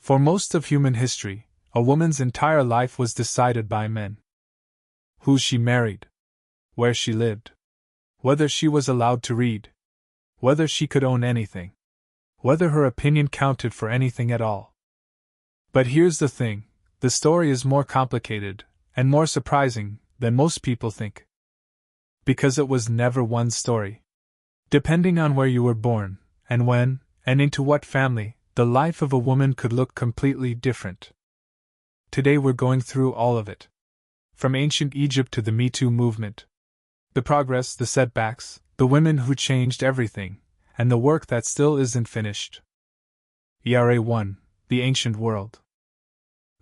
For most of human history, a woman's entire life was decided by men. Who she married, where she lived, whether she was allowed to read, whether she could own anything, whether her opinion counted for anything at all. But here's the thing, the story is more complicated and more surprising than most people think. Because it was never one story. Depending on where you were born, and when, and into what family, the life of a woman could look completely different. Today we're going through all of it. From ancient Egypt to the Me Too movement. The progress, the setbacks, the women who changed everything, and the work that still isn't finished. ERA 1. The Ancient World.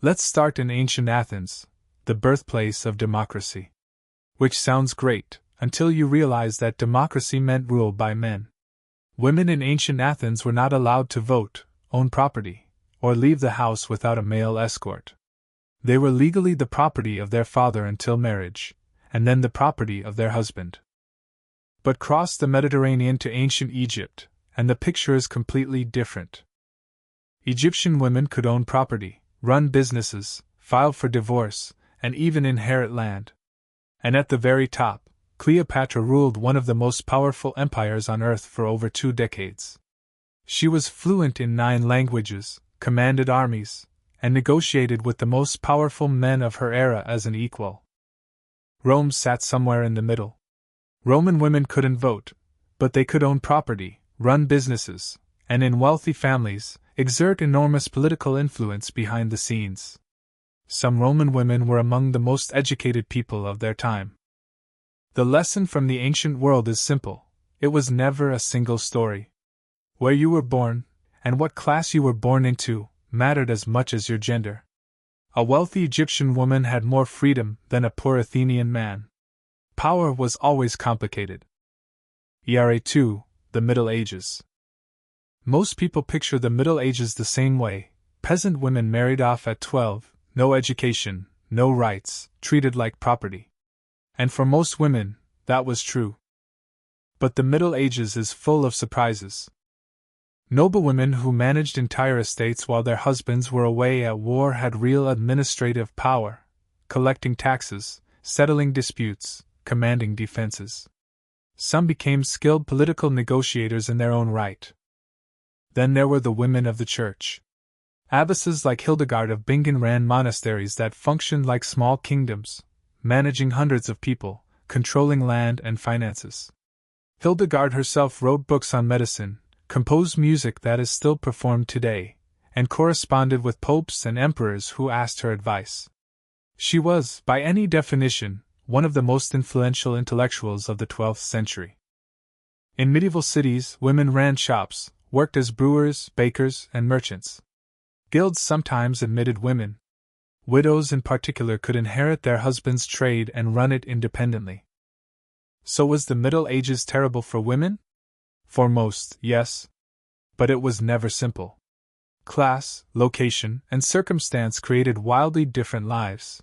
Let's start in ancient Athens, the birthplace of democracy. Which sounds great, until you realize that democracy meant rule by men. Women in ancient Athens were not allowed to vote, own property, or leave the house without a male escort. They were legally the property of their father until marriage, and then the property of their husband. But cross the Mediterranean to ancient Egypt, and the picture is completely different. Egyptian women could own property, run businesses, file for divorce, and even inherit land. And at the very top, Cleopatra ruled one of the most powerful empires on earth for over 2 decades. She was fluent in 9 languages, commanded armies, and negotiated with the most powerful men of her era as an equal. Rome sat somewhere in the middle. Roman women couldn't vote, but they could own property, run businesses, and in wealthy families, exert enormous political influence behind the scenes. Some Roman women were among the most educated people of their time. The lesson from the ancient world is simple: it was never a single story. Where you were born, and what class you were born into, mattered as much as your gender. A wealthy Egyptian woman had more freedom than a poor Athenian man. Power was always complicated. ERA 2. The Middle Ages. Most people picture the Middle Ages the same way: peasant women married off at 12, no education, no rights, treated like property. And for most women, that was true. But the Middle Ages is full of surprises. Noblewomen who managed entire estates while their husbands were away at war had real administrative power, collecting taxes, settling disputes, commanding defenses. Some became skilled political negotiators in their own right. Then there were the women of the church. Abbesses like Hildegard of Bingen ran monasteries that functioned like small kingdoms, managing hundreds of people, controlling land and finances. Hildegard herself wrote books on medicine, composed music that is still performed today, and corresponded with popes and emperors who asked her advice. She was, by any definition, one of the most influential intellectuals of the 12th century. In medieval cities, women ran shops, worked as brewers, bakers, and merchants. Guilds sometimes admitted women. Widows in particular could inherit their husband's trade and run it independently. So was the Middle Ages terrible for women? For most, yes. But it was never simple. Class, location, and circumstance created wildly different lives.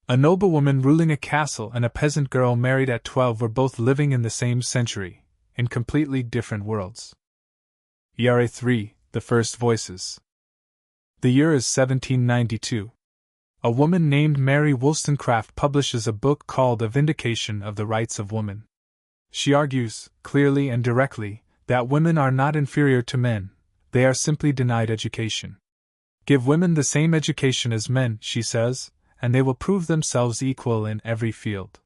A noblewoman ruling a castle and a peasant girl married at 12 were both living in the same century, in completely different worlds. ERA 3. The First Voices. The year is 1792. A woman named Mary Wollstonecraft publishes a book called A Vindication of the Rights of Woman. She argues, clearly and directly, that women are not inferior to men, they are simply denied education. Give women the same education as men, she says, and they will prove themselves equal in every field.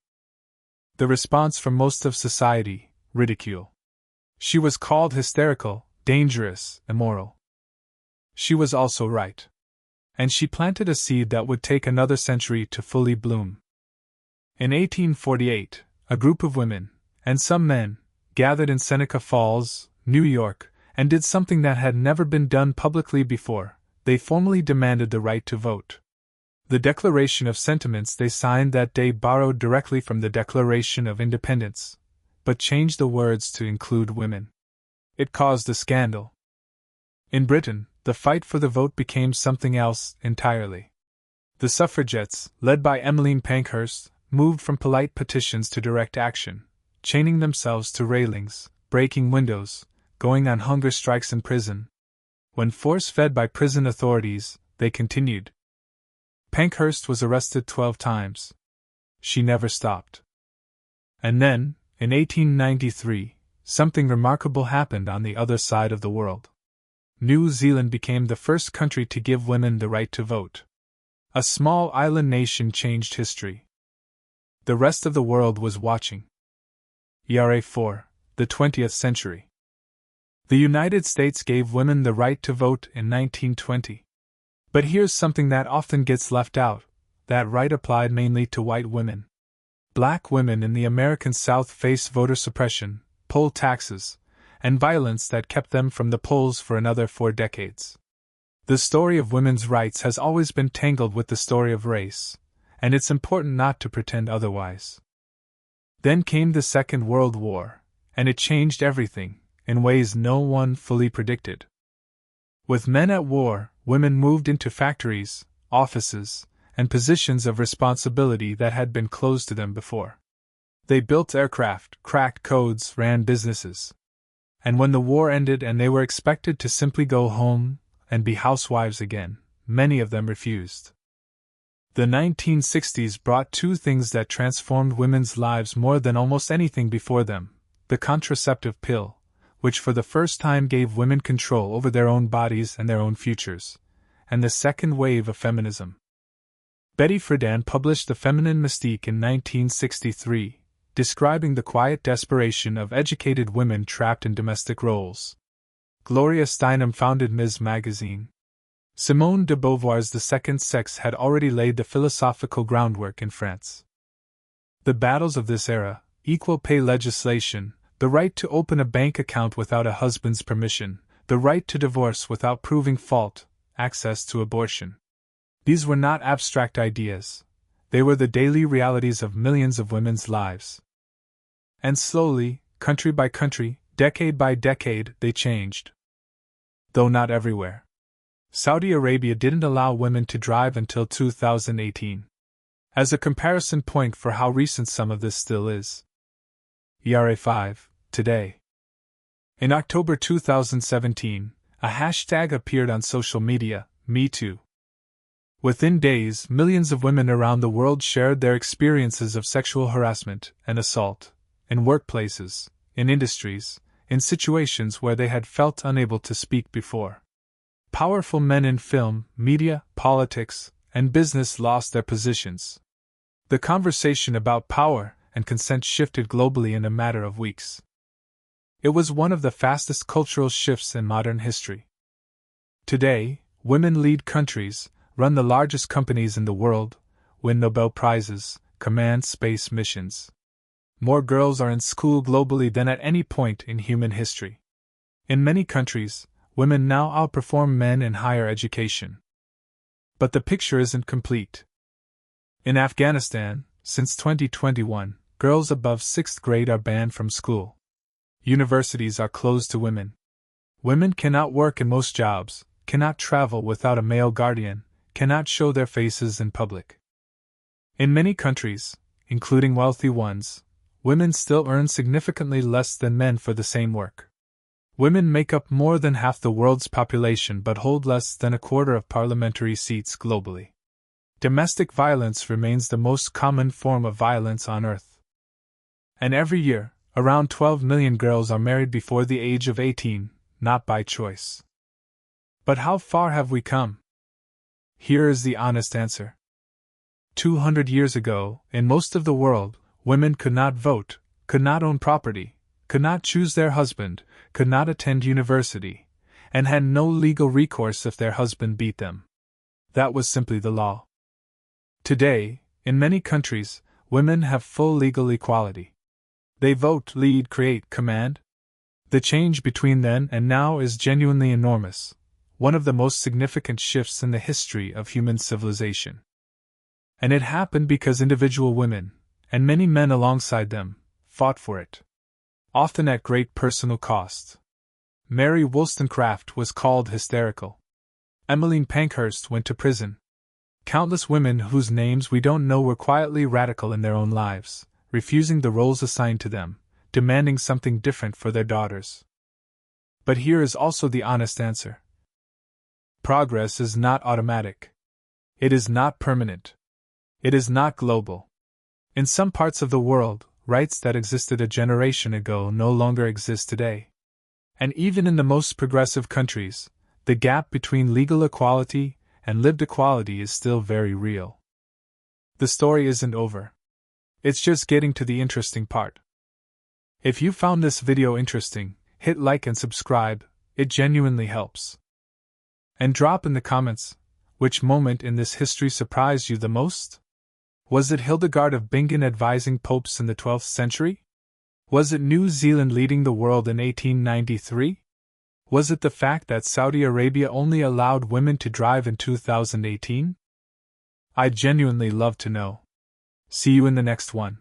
The response from most of society: ridicule. She was called hysterical, dangerous, immoral. She was also right. And she planted a seed that would take another century to fully bloom. In 1848, a group of women, and some men, gathered in Seneca Falls, New York, and did something that had never been done publicly before. They formally demanded the right to vote. The Declaration of Sentiments they signed that day borrowed directly from the Declaration of Independence, but changed the words to include women. It caused a scandal. In Britain, the fight for the vote became something else entirely. The suffragettes, led by Emmeline Pankhurst, moved from polite petitions to direct action, chaining themselves to railings, breaking windows, going on hunger strikes in prison. When force-fed by prison authorities, they continued. Pankhurst was arrested 12 times. She never stopped. And then, in 1893, something remarkable happened on the other side of the world. New Zealand became the first country to give women the right to vote. A small island nation changed history. The rest of the world was watching. ERA 4, the 20th century. The United States gave women the right to vote in 1920. But here's something that often gets left out: that right applied mainly to white women. Black women in the American South faced voter suppression, poll taxes, and violence that kept them from the polls for another 4 decades. The story of women's rights has always been tangled with the story of race, and it's important not to pretend otherwise. Then came the Second World War, and it changed everything, in ways no one fully predicted. With men at war, women moved into factories, offices, and positions of responsibility that had been closed to them before. They built aircraft, cracked codes, ran businesses. And when the war ended and they were expected to simply go home and be housewives again, many of them refused. The 1960s brought 2 things that transformed women's lives more than almost anything before them: the contraceptive pill, which for the first time gave women control over their own bodies and their own futures, and the second wave of feminism. Betty Friedan published The Feminine Mystique in 1963, describing the quiet desperation of educated women trapped in domestic roles. Gloria Steinem founded Ms. Magazine. Simone de Beauvoir's The Second Sex had already laid the philosophical groundwork in France. The battles of this era, equal pay legislation, the right to open a bank account without a husband's permission, the right to divorce without proving fault, access to abortion. These were not abstract ideas. They were the daily realities of millions of women's lives. And slowly, country by country, decade by decade, they changed. Though not everywhere. Saudi Arabia didn't allow women to drive until 2018. As a comparison point for how recent some of this still is. ERA 5, today. In October 2017, a hashtag appeared on social media, #MeToo. Within days, millions of women around the world shared their experiences of sexual harassment and assault, in workplaces, in industries, in situations where they had felt unable to speak before. Powerful men in film, media, politics, and business lost their positions. The conversation about power and consent shifted globally in a matter of weeks. It was one of the fastest cultural shifts in modern history. Today, women lead countries, run the largest companies in the world, win Nobel Prizes, command space missions. More girls are in school globally than at any point in human history. In many countries, women now outperform men in higher education. But the picture isn't complete. In Afghanistan, since 2021, girls above 6th grade are banned from school. Universities are closed to women. Women cannot work in most jobs, cannot travel without a male guardian, cannot show their faces in public. In many countries, including wealthy ones, women still earn significantly less than men for the same work. Women make up more than half the world's population but hold less than a quarter of parliamentary seats globally. Domestic violence remains the most common form of violence on Earth. And every year, around 12 million girls are married before the age of 18, not by choice. But how far have we come? Here is the honest answer. 200 years ago, in most of the world, women could not vote, could not own property, could not choose their husband, could not attend university, and had no legal recourse if their husband beat them. That was simply the law. Today, in many countries, women have full legal equality. They vote, lead, create, command. The change between then and now is genuinely enormous, one of the most significant shifts in the history of human civilization. And it happened because individual women, and many men alongside them, fought for it. Often at great personal cost. Mary Wollstonecraft was called hysterical. Emmeline Pankhurst went to prison. Countless women whose names we don't know were quietly radical in their own lives, refusing the roles assigned to them, demanding something different for their daughters. But here is also the honest answer. Progress is not automatic. It is not permanent. It is not global. In some parts of the world, rights that existed a generation ago no longer exist today. And even in the most progressive countries, the gap between legal equality and lived equality is still very real. The story isn't over. It's just getting to the interesting part. If you found this video interesting, hit like and subscribe, it genuinely helps. And drop in the comments, which moment in this history surprised you the most? Was it Hildegard of Bingen advising popes in the 12th century? Was it New Zealand leading the world in 1893? Was it the fact that Saudi Arabia only allowed women to drive in 2018? I'd genuinely love to know. See you in the next one.